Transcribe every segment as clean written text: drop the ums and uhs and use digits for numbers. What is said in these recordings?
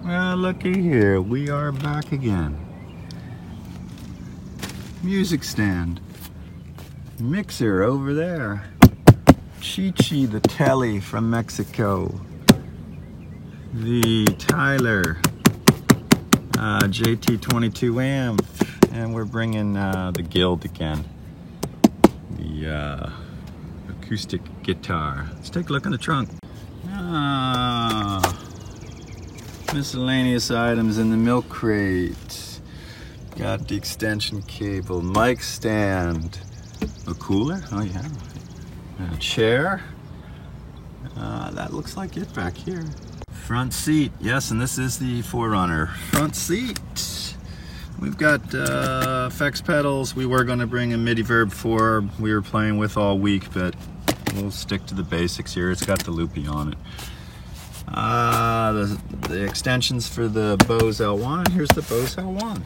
Well, looky here, we are back again. Music stand. Mixer over there. Chi-Chi the Telly from Mexico. The Tyler JT22 amp. And we're bringing the Guild again. The acoustic guitar. Let's take a look in the trunk. Miscellaneous items in the milk crate. Got the extension cable, mic stand, a cooler, oh yeah, a chair. That looks like it back here. Front seat, yes, and this is the 4Runner. Front seat. We've got effects pedals. We were going to bring a MIDI Verb 4 we were playing with all week, but we'll stick to the basics here. It's got the loopy on it. The extensions for the Bose L1, and here's the Bose L1.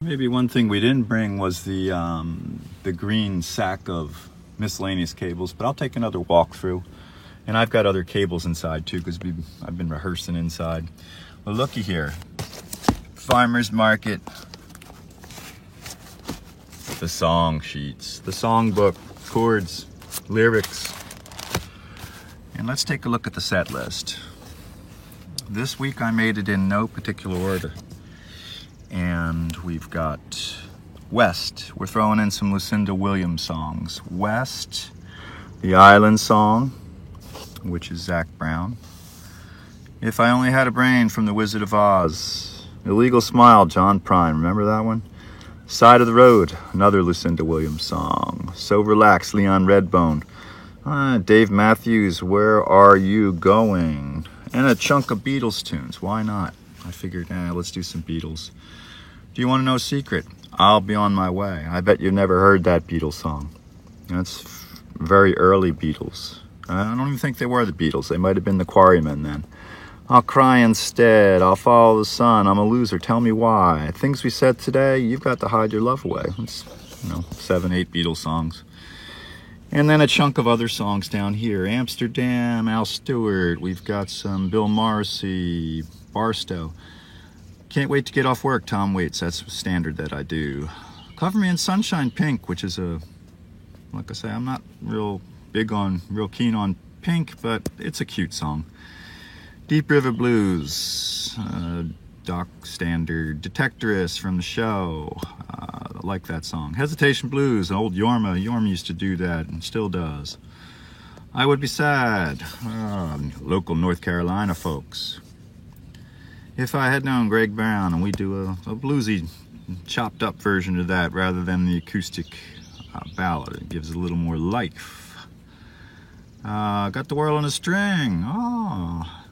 Maybe one thing we didn't bring was the green sack of miscellaneous cables, but I'll take another walkthrough. And I've got other cables inside too, because I've been rehearsing inside. Well, looky here. Farmer's Market. The song sheets, the songbook, chords, lyrics. And let's take a look at the set list. This week I made it in no particular order. And we've got West. We're throwing in some Lucinda Williams songs. West, The Island Song, which is Zac Brown. If I Only Had a Brain from The Wizard of Oz. Illegal Smile, John Prine. Remember that one? Side of the Road, another Lucinda Williams song. So Relax, Leon Redbone. Dave Matthews, Where Are You Going? And a chunk of Beatles tunes. Why not? I figured, let's do some Beatles. Do you want to know a secret? I'll Be On My Way. I bet you've never heard that Beatles song. That's very early Beatles. I don't even think they were the Beatles. They might have been the Quarrymen then. I'll Cry Instead. I'll Follow the Sun. I'm a Loser. Tell Me Why. Things We Said Today. You've Got to Hide Your Love Away. It's, 7, 8 Beatles songs. And then a chunk of other songs down here. Amsterdam, Al Stewart. We've got some Bill Morrissey, Barstow. Can't Wait to Get Off Work, Tom Waits. That's a standard that I do. Cover Me in Sunshine Pink, which is like I say, I'm not real keen on Pink, but it's a cute song. Deep River Blues, Doc Standard. Detectorist from The Show. I like that song. Hesitation Blues, old Yorma. Yorma used to do that and still does. I Would Be Sad. Local North Carolina folks. If I Had Known, Greg Brown, and we do a bluesy, chopped up version of that rather than the acoustic ballad. It gives a little more life. Got the World on a String.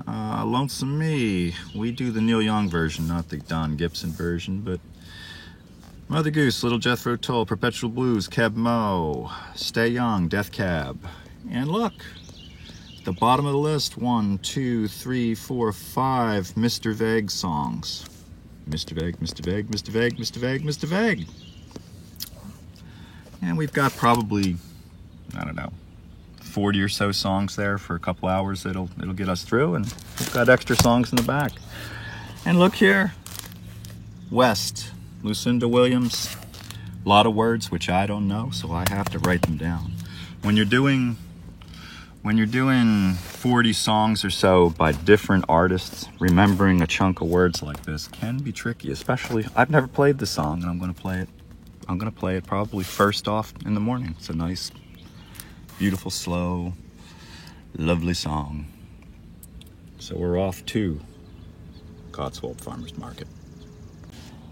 Lonesome Me. We do the Neil Young version, not the Don Gibson version, but Mother Goose, Little Jethro Tull, Perpetual Blues, Keb Mo, Stay Young, Death Cab. And look, at the bottom of the list, 1, 2, 3, 4, 5 Mr. Vague songs. Mr. Vague, Mr. Vague, Mr. Vague, Mr. Vague, Mr. Vague. And we've got probably, 40 or so songs there for a couple hours. It'll get us through, and we've got extra songs in the back. And look here, West, Lucinda Williams. A lot of words which I don't know, so I have to write them down. When you're doing 40 songs or so by different artists, remembering a chunk of words like this can be tricky. Especially, I've never played the song, and I'm going to play it probably first off in the morning. It's a nice, beautiful, slow, lovely song. So we're off to Cotswold Farmers Market.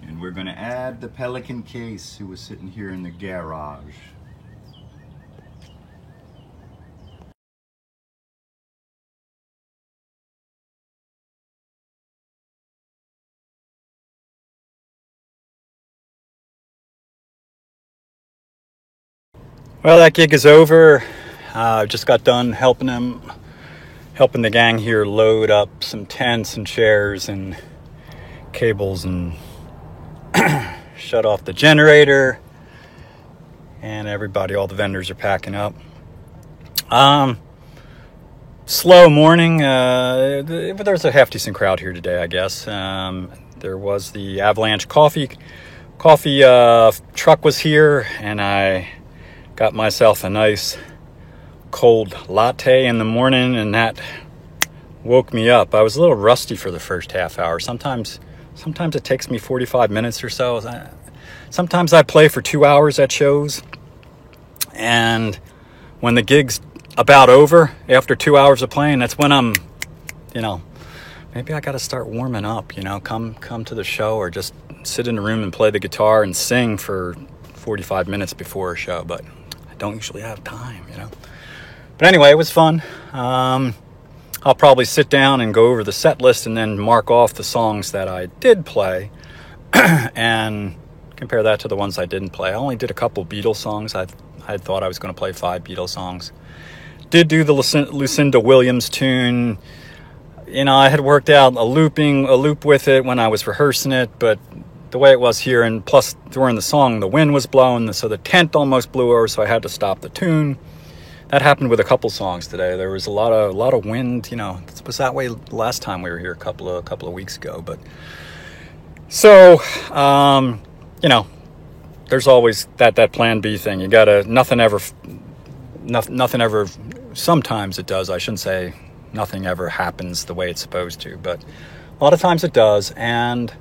And we're going to add the Pelican case, who was sitting here in the garage. Well, that gig is over. Just got done helping the gang here load up some tents and chairs and cables and shut off the generator, and everybody, all the vendors are packing up. slow morning. But there's a half decent crowd here today, I guess. There was the Avalanche coffee truck was here, and I got myself a nice cold latte in the morning, and that woke me up. I was a little rusty for the first half hour. Sometimes it takes me 45 minutes or so. Sometimes I play for 2 hours at shows, and when the gig's about over, after 2 hours of playing, that's when I'm, maybe I got to start warming up, come to the show, or just sit in the room and play the guitar and sing for 45 minutes before a show. But I don't usually have time, But anyway, it was fun. I'll probably sit down and go over the set list and then mark off the songs that I did play and compare that to the ones I didn't play. I only did a couple Beatles songs. I thought I was going to play 5 Beatles songs. Did do the Lucinda Williams tune. I had worked out a loop with it when I was rehearsing it, but the way it was here, and plus during the song, the wind was blowing, so the tent almost blew over, so I had to stop the tune. That happened with a couple songs today. There was a lot of wind. It was that way last time we were here a couple of weeks ago. But so, there's always that plan B thing. You gotta nothing ever. Sometimes it does. I shouldn't say nothing ever happens the way it's supposed to, but a lot of times it does. And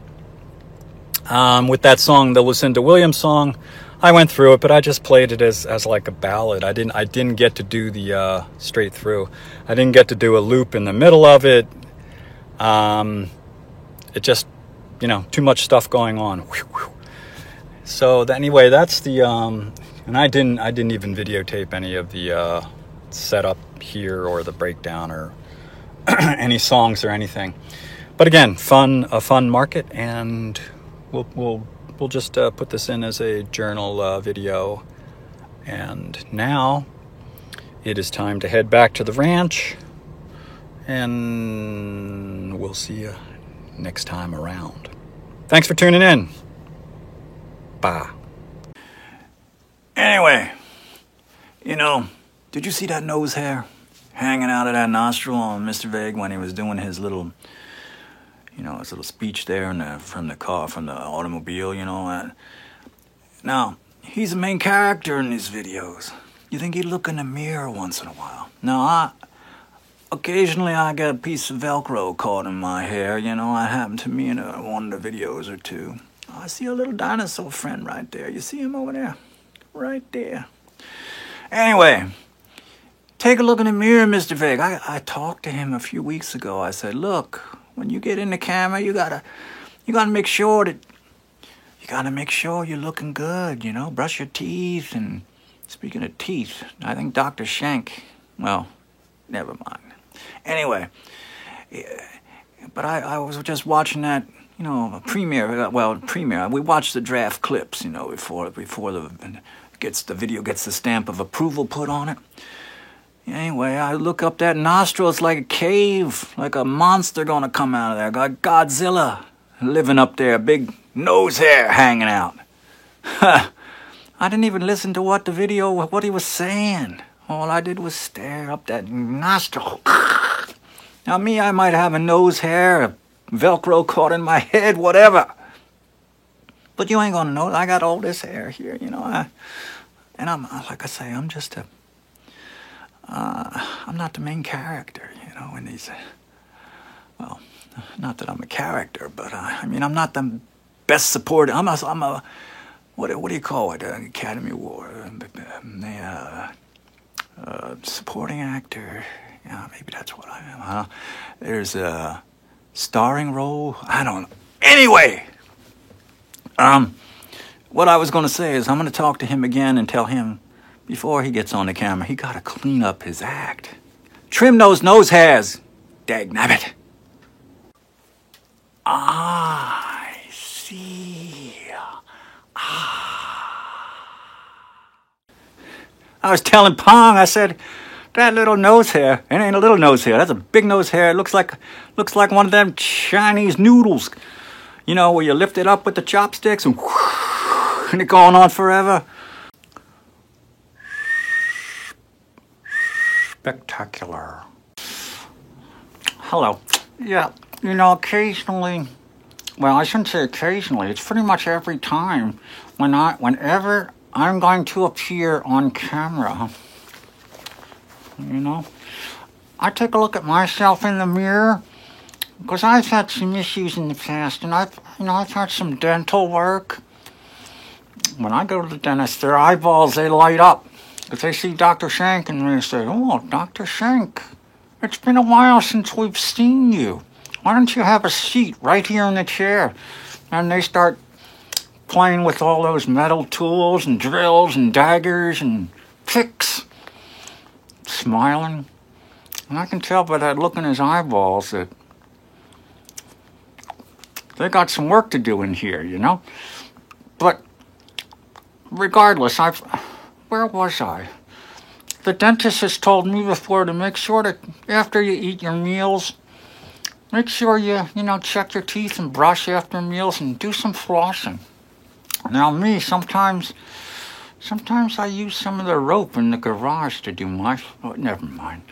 with that song, the Lucinda Williams song, I went through it, but I just played it as like a ballad. I didn't get to do the straight through. I didn't get to do a loop in the middle of it. It just, too much stuff going on. So anyway, that's the and I didn't even videotape any of the setup here or the breakdown or any songs or anything. But again, a fun market, and we'll just put this in as a journal video. And now it is time to head back to the ranch, and we'll see you next time around. Thanks for tuning in. Bye. Anyway, did you see that nose hair hanging out of that nostril on Mr. Vague when he was doing his little his little speech there from the automobile, Now, he's the main character in these videos. You think he'd look in the mirror once in a while? Now, occasionally I get a piece of Velcro caught in my hair, It happened to me in one of the videos or two. I see a little dinosaur friend right there. You see him over there? Right there. Anyway, take a look in the mirror, Mr. Vague. I talked to him a few weeks ago. I said, look, when you get in the camera, you gotta make sure you're looking good, brush your teeth. And speaking of teeth, I think Dr. Shank, well, never mind. Anyway, but I was just watching that, premiere. We watched the draft clips, before the video gets the stamp of approval put on it. Anyway, I look up that nostril. It's like a cave, like a monster gonna come out of there. Like Godzilla living up there, big nose hair hanging out. I didn't even listen to what he was saying. All I did was stare up that nostril. Now me, I might have a nose hair, Velcro caught in my head, whatever. But you ain't gonna know. I got all this hair here, and I'm like I say, I'm just I'm not the main character, in these. Well, not that I'm a character, but I'm not the best supporting. I'm a what do you call it? Academy Award, supporting actor. Yeah, maybe that's what I am, huh? There's a starring role. I don't know. Anyway, what I was going to say is I'm going to talk to him again and tell him before he gets on the camera, he got to clean up his act. Trim those nose hairs, dagnabbit. I see. I was telling Pong, I said, that little nose hair, it ain't a little nose hair, that's a big nose hair. It looks like one of them Chinese noodles, where you lift it up with the chopsticks and it going on forever. Spectacular. Hello. Yeah, you know, occasionally, well, I shouldn't say occasionally, it's pretty much every time whenever I'm going to appear on camera, you know, I take a look at myself in the mirror because I've had some issues in the past, and I've had some dental work. When I go to the dentist, their eyeballs, they light up because they see Dr. Shank and they say, "Oh, Dr. Shank, it's been a while since we've seen you. Why don't you have a seat right here in the chair?" And they start playing with all those metal tools and drills and daggers and picks, smiling. And I can tell by that look in his eyeballs that they got some work to do in here, you know? But regardless, where was I? The dentist has told me before to make sure that after you eat your meals, make sure you check your teeth and brush after meals and do some flossing. Now me, sometimes I use some of the rope in the garage to do my, never mind.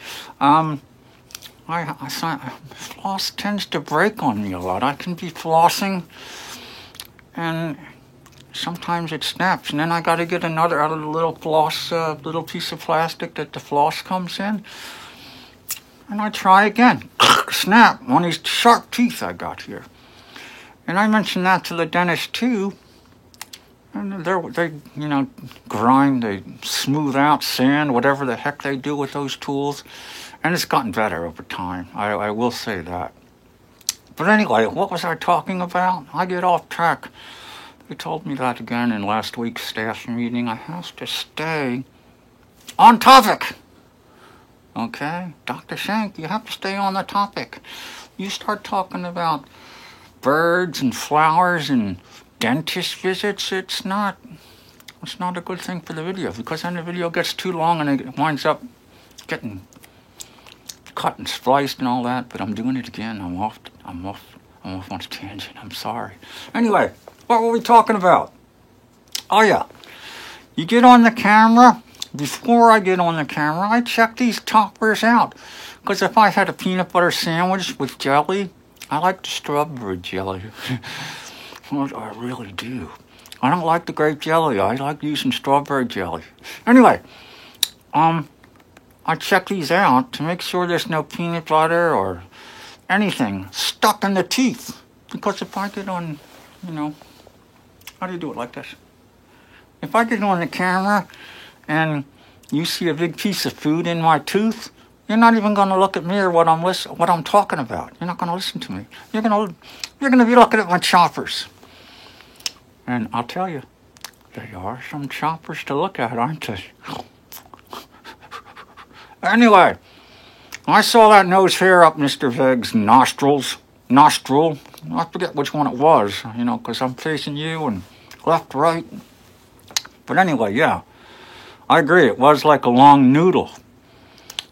Floss tends to break on me a lot. I can be flossing and sometimes it snaps, and then I got to get another out of the little floss, little piece of plastic that the floss comes in. And I try again. Snap, one of these sharp teeth I got here. And I mentioned that to the dentist too. And they grind, they smooth out sand, whatever the heck they do with those tools. And it's gotten better over time. I will say that. But anyway, what was I talking about? I get off track. They told me that again in last week's staff meeting. I have to stay on topic. Okay? Dr. Shank, you have to stay on the topic. You start talking about birds and flowers and dentist visits, it's not a good thing for the video, because then the video gets too long and it winds up getting cut and spliced and all that. But I'm doing it again. I'm off on a tangent. I'm sorry. Anyway, what were we talking about? Oh yeah, you get on the camera. Before I get on the camera, I check these toppers out, because if I had a peanut butter sandwich with jelly, I like the strawberry jelly. I really do. I don't like the grape jelly. I like using strawberry jelly. Anyway, I check these out to make sure there's no peanut butter or anything stuck in the teeth. Because if I get on, how do you do it like this? If I get on the camera and you see a big piece of food in my tooth, you're not even going to look at me or what I'm talking about. You're not going to listen to me. You're going to be looking at my choppers. And I'll tell you, they are some choppers to look at, aren't they? Anyway, I saw that nose hair up Mr. Veg's nostril. I forget which one it was, because I'm facing you and left, right. But anyway, yeah, I agree. It was like a long noodle.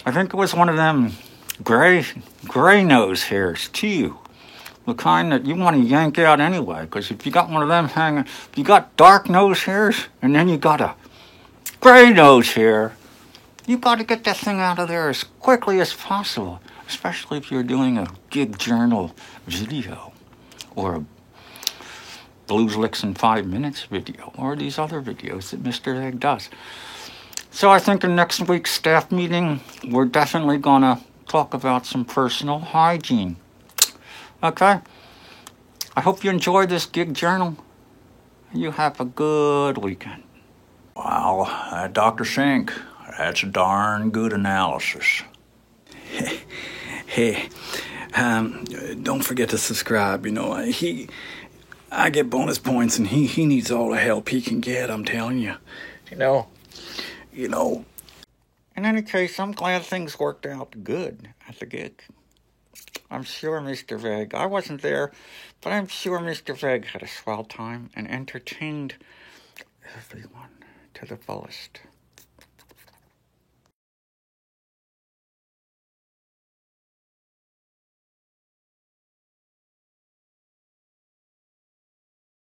I think it was one of them gray nose hairs, too. The kind that you want to yank out anyway, because if you got one of them hanging, if you got dark nose hairs, and then you got a gray nose hair, you got to get that thing out of there as quickly as possible, especially if you're doing a Gig Journal video, or a Blues Licks in 5 minutes video, or these other videos that Mr. Egg does. So I think in next week's staff meeting, we're definitely going to talk about some personal hygiene. Okay? I hope you enjoyed this Gig Journal. You have a good weekend. Wow, Dr. Shank, that's a darn good analysis. Hey, don't forget to subscribe. I get bonus points, and he needs all the help he can get, I'm telling you. In any case, I'm glad things worked out good at the gig. I'm sure Mr. Veg, I wasn't there, but I'm sure Mr. Veg had a swell time and entertained everyone to the fullest.